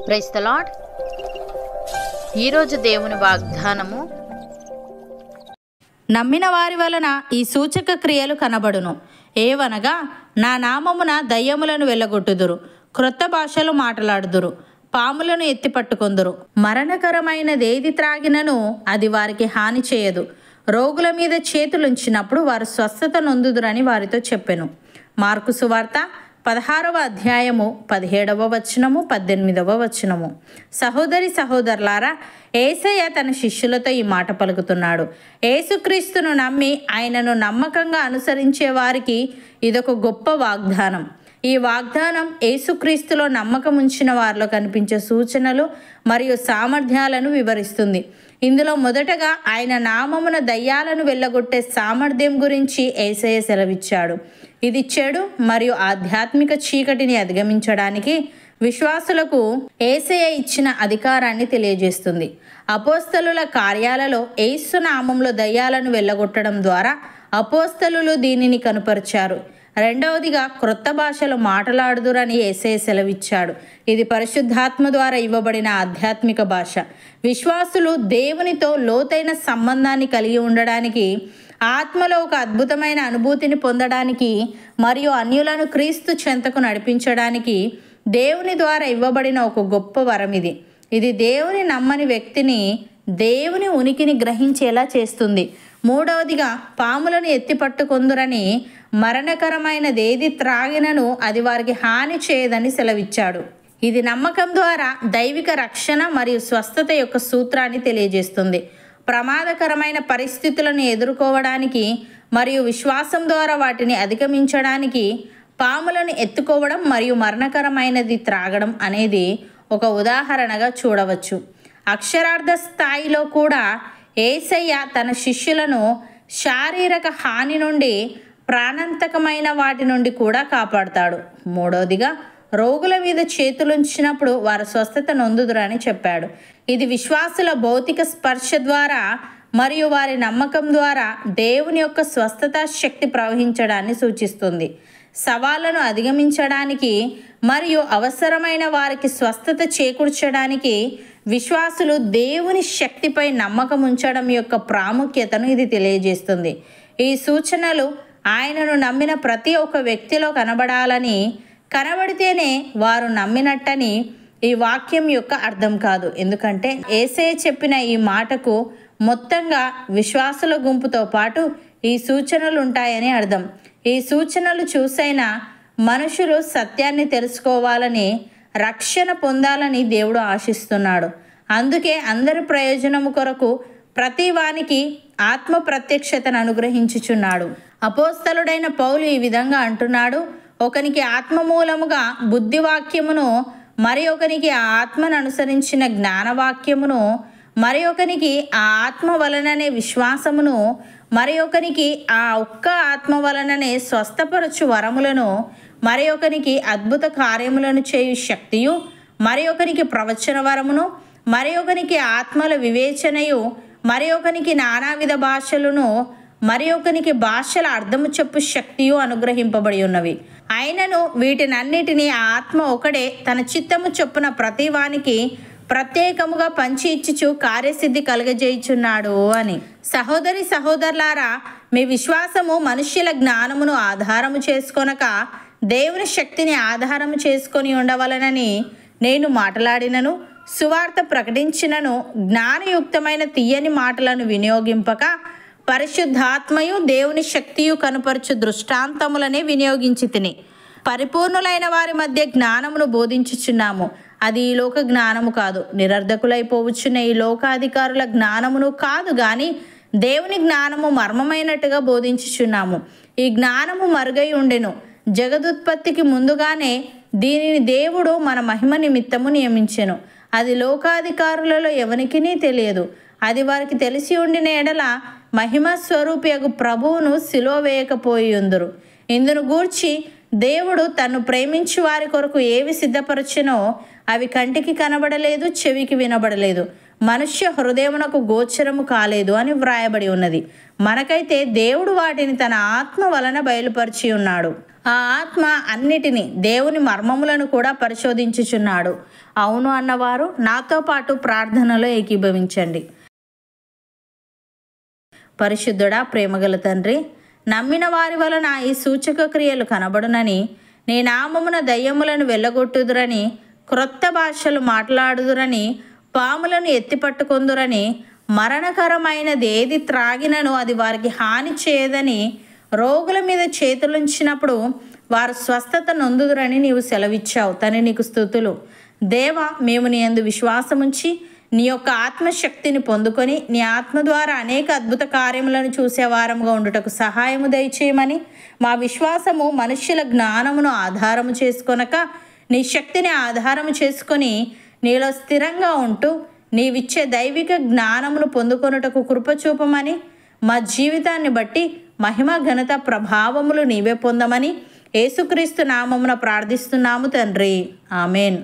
Praise the lord. ఈరోజు దేవుని వాగ్దానము, నమ్మిన వారి వలన ఈ సూచక క్రియలు కనబడును. ఏవనగా, నా నామమున దయ్యములను వెళ్ళగొట్టుదురు, క్రొత్త భాషలు మాట్లాడుదురు, పాములను ఎత్తిపట్టుకొందురు, మరణకరమైనదేది త్రాగినను అది వారికి హాని చేయదు, రోగుల మీద చేతులుంచినప్పుడు వారు స్వస్థత నొందుదురని వారితో చెప్పెను. మార్కు సువార్త 16వ అధ్యాయము 17వ వచనము 18వ వచనము. సహోదరి సహోదరులారా, యేసయ్య తన శిష్యులతో ఈ మాట పలుకుతున్నాడు. యేసుక్రీస్తును నమ్మి ఆయనను నమ్మకంగా అనుసరించే వారికి ఇదొక గొప్ప వాగ్దానం. ఈ వాగ్దానం యేసుక్రీస్తులో నమ్మకం ఉంచిన వారిలో కనిపించే సూచనలు మరియు సామర్థ్యాలను వివరిస్తుంది. ఇందులో మొదటగా ఆయన నామమున దయ్యాలను వెళ్ళగొట్టే సామర్థ్యం గురించి యేసయ్య సెలవిచ్చాడు. ఇది చెడు మరియు ఆధ్యాత్మిక చీకటిని అధిగమించడానికి విశ్వాసులకు యేసయ్య ఇచ్చిన అధికారాన్ని తెలియజేస్తుంది. అపోస్తలుల కార్యాలలో యేసు నామంలో దయ్యాలను వెళ్ళగొట్టడం ద్వారా అపోస్తలులు దీనిని కనుపరిచారు. రెండవదిగా, క్రొత్త భాషలు మాట్లాడుదురని యేసయ్య సెలవిచ్చాడు. ఇది పరిశుద్ధాత్మ ద్వారా ఇవ్వబడిన ఆధ్యాత్మిక భాష. విశ్వాసులు దేవునితో లోతైన సంబంధాన్ని కలిగి ఉండడానికి, ఆత్మలో ఒక అద్భుతమైన అనుభూతిని పొందడానికి మరియు అన్యులను క్రీస్తు చెంతకు నడిపించడానికి దేవుని ద్వారా ఇవ్వబడిన ఒక గొప్ప వరం ఇది. ఇది దేవుని నమ్మని వ్యక్తిని దేవుని ఉనికిని గ్రహించేలా చేస్తుంది. మూడవదిగా, పాములను ఎత్తిపట్టుకొందురని, మరణకరమైనదేది త్రాగినను అది వారికి హాని చేయదని సెలవిచ్చాడు. ఇది నమ్మకం ద్వారా దైవిక రక్షణ మరియు స్వస్థత యొక్క సూత్రాన్ని తెలియజేస్తుంది. ప్రమాదకరమైన పరిస్థితులను ఎదుర్కోవడానికి మరియు విశ్వాసం ద్వారా వాటిని అధిగమించడానికి పాములను ఎత్తుకోవడం మరియు మరణకరమైనది త్రాగడం అనేది ఒక ఉదాహరణగా చూడవచ్చు. అక్షరార్థ స్థాయిలో కూడా యేసయ్య తన శిష్యులను శారీరక హాని నుండి, ప్రాణాంతకమైన వాటి నుండి కూడా కాపాడుతాడు. మూడవదిగా, రోగుల మీద చేతులుంచినప్పుడు వారు స్వస్థత నొందుదురని చెప్పాడు. ఇది విశ్వాసుల భౌతిక స్పర్శ ద్వారా మరియు వారి నమ్మకం ద్వారా దేవుని యొక్క స్వస్థత శక్తి ప్రవహించడాన్ని సూచిస్తుంది. సవాళ్లను అధిగమించడానికి మరియు అవసరమైన వారికి స్వస్థత చేకూర్చడానికి విశ్వాసులు దేవుని శక్తిపై నమ్మకం ఉంచడం యొక్క ప్రాముఖ్యతను ఇది తెలియజేస్తుంది. ఈ సూచనలు ఆయనను నమ్మిన ప్రతి ఒక్క వ్యక్తిలో కనబడాలని, కనబడితేనే వారు నమ్మినట్టని ఈ వాక్యం యొక్క అర్థం కాదు. ఎందుకంటే యేసయ్య చెప్పిన ఈ మాటకు మొత్తంగా విశ్వాసుల గుంపుతో పాటు ఈ సూచనలు ఉంటాయని అర్థం. ఈ సూచనలు చూసైనా మనుషులు సత్యాన్ని తెలుసుకోవాలని, రక్షణ పొందాలని దేవుడు ఆశిస్తున్నాడు. అందుకే అందరి ప్రయోజనము కొరకు ప్రతి వానికి ఆత్మ ప్రత్యక్షతను అనుగ్రహించుచున్నాడు. అపోస్తలుడైన పౌలు ఈ విధంగా అంటున్నాడు: ఒకనికి ఆత్మ మూలముగా బుద్ధివాక్యమును, మరి ఒకనికి ఆ ఆత్మను అనుసరించిన జ్ఞానవాక్యమును, మరి ఒకనికి ఆ ఆత్మ వలననే విశ్వాసమును, మరి ఒకనికి ఆ ఒక్క ఆత్మ వలననే స్వస్థపరచు వరములను, మరి ఒకనికి అద్భుత కార్యములను చేయు శక్తియు, మరి ఒకనికి ప్రవచన వరమును, మరి ఒకనికి ఆత్మల వివేచనయు, మరి ఒకనికి నానావిధ భాషలను, మరి ఒకనికి భాషల అర్థము చెప్పు శక్తియు అనుగ్రహింపబడి ఉన్నవి. అయినను వీటినన్నిటినీ ఆ ఆత్మ ఒకడే తన చిత్తము చొప్పున ప్రతి వానికి ప్రత్యేకముగా పంచి ఇచ్చుచు కార్యసిద్ధి కలుగజేయుచున్నాడు అని. సహోదరి సహోదరులారా, మీ విశ్వాసము మనుష్యుల జ్ఞానమును ఆధారము చేసుకొనక దేవుని శక్తిని ఆధారము చేసుకొని ఉండవలనని నేను మాట్లాడినను, సువార్త ప్రకటించినను, జ్ఞానయుక్తమైన తీయని మాటలను వినియోగింపక పరిశుద్ధాత్మయు దేవుని శక్తియు కనుపరచు దృష్టాంతములనే వినియోగించి తిని పరిపూర్ణులైన వారి మధ్య జ్ఞానమును బోధించుచున్నాము. అది ఈ లోక జ్ఞానము కాదు, నిరర్ధకులైపోవచ్చున్న ఈ లోకాధికారుల జ్ఞానమును కాదు, గాని దేవుని జ్ఞానము మర్మమైనట్టుగా బోధించుచున్నాము. ఈ జ్ఞానము మరుగై ఉండెను, జగదుత్పత్తికి ముందుగానే దీనిని దేవుడు మన మహిమ నిమిత్తము నియమించెను. అది లోకాధికారులలో ఎవనికినీ తెలియదు. అది వారికి తెలిసి ఉండిన ఎడల మహిమ స్వరూపియగు ప్రభువును సిలువ వేయకపోయి ఉందురు. ఇందును గూర్చి దేవుడు తన్ను ప్రేమించు వారి కొరకు ఏవి సిద్ధపరచెనో అవి కంటికి కనబడలేదు, చెవికి వినబడలేదు, మనుష్య హృదయమునకు గోచరము కాలేదు అని వ్రాయబడి ఉన్నది. మనకైతే దేవుడు వాటిని తన ఆత్మ వలన బయలుపరిచి ఉన్నాడు. ఆ ఆత్మ అన్నిటినీ, దేవుని మర్మములను కూడా పరిశోధించుచున్నాడు. అవును అన్నవారు నాతో పాటు ప్రార్థనలో ఏకీభవించండి. పరిశుద్ధుడా, ప్రేమగల తండ్రి, నమ్మిన వారి వలన ఈ సూచక క్రియలు కనబడునని, నీ నామమున దయ్యములను వెళ్ళగొట్టుదురని, క్రొత్త భాషలు మాట్లాడుదురని, పాములను ఎత్తిపట్టుకొందురని, మరణకరమైనది ఏది త్రాగినను అది వారికి హాని చేయదని, రోగుల మీద చేతులుంచినప్పుడు వారు స్వస్థత నొందుదురని నీవు సెలవిచ్చావు. తండ్రి, నీకు స్తుతులు. దేవ, మేము నీ యందు విశ్వాసముంచి నీ యొక్క ఆత్మశక్తిని పొందుకొని నీ ఆత్మ ద్వారా అనేక అద్భుత కార్యములను చూసేవారముగా ఉండుటకు సహాయము దయచేయమని, మా విశ్వాసము మనుష్యుల జ్ఞానమును ఆధారము చేసుకొనక నీ శక్తిని ఆధారము చేసుకొని నీలో స్థిరంగా ఉంటూ నీవిచ్చే దైవిక జ్ఞానమును పొందుకొనుటకు కృపచూపమని, మా జీవితాన్ని బట్టి మహిమ ఘనత ప్రభావములు నీవే పొందమని యేసుక్రీస్తు నామమున ప్రార్థిస్తున్నాము తండ్రి. ఆమెన్.